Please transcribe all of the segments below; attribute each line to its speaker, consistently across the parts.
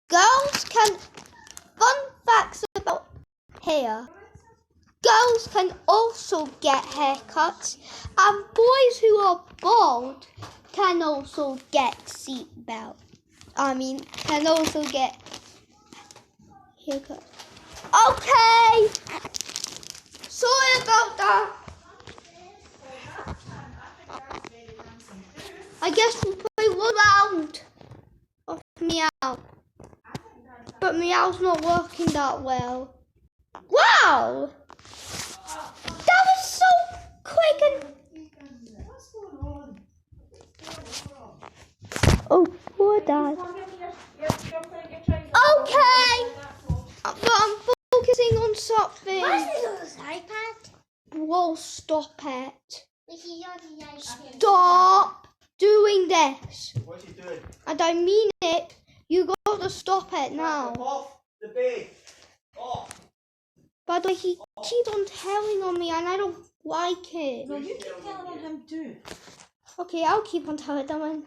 Speaker 1: Girls can, fun facts about hair. Girls can also get haircuts, and boys who are bald can also get can also get haircuts. Okay, sorry about that. I guess we'll play one round of Meow. But Meow's not working that well. Wow! That was so quick and... Oh, poor Dad. Okay! But I'm focusing on something.
Speaker 2: What's the iPad?
Speaker 1: Whoa, stop it. Stop doing this.
Speaker 3: What's he doing?
Speaker 1: And I mean it. You got to stop it now.
Speaker 3: Off the bed. Off.
Speaker 1: But he keeps on telling on me and I don't like it.
Speaker 2: No, you keep telling on him too.
Speaker 1: Okay, I'll keep on telling them.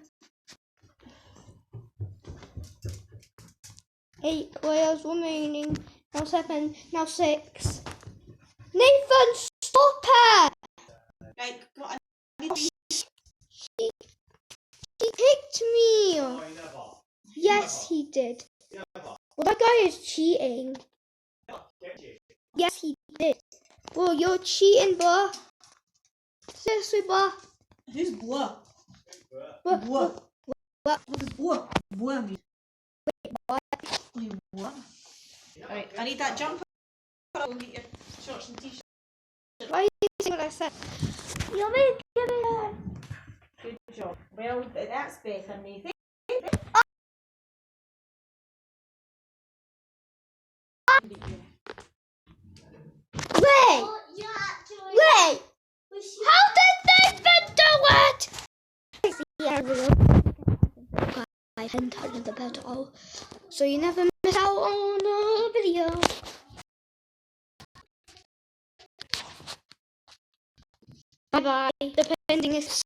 Speaker 1: 8 players remaining. Now 7, now 6. Nathan, stop it!
Speaker 2: Right, go on.
Speaker 1: He kicked me.
Speaker 3: No, he never.
Speaker 1: Yes, he did.
Speaker 3: Never.
Speaker 1: Well, that guy is cheating.
Speaker 3: Get you.
Speaker 1: Yes, he did. Bro, you're cheating, bro. Seriously, bro.
Speaker 2: Who's Bois?
Speaker 1: Bro,
Speaker 2: Bois.
Speaker 1: What?
Speaker 2: What is Bois? Bois mean?
Speaker 1: What?
Speaker 2: Wait, what? Right, I need that jumper. Go get your shorts and t-shirts.
Speaker 1: Why are you saying what I said? You're making it.
Speaker 2: Good job. Well, that's better, Nathan.
Speaker 1: Wait! Wait! How did Nathan do it? I hadn't touched the bed at all, so you never miss out on a video. Bye bye. Depending if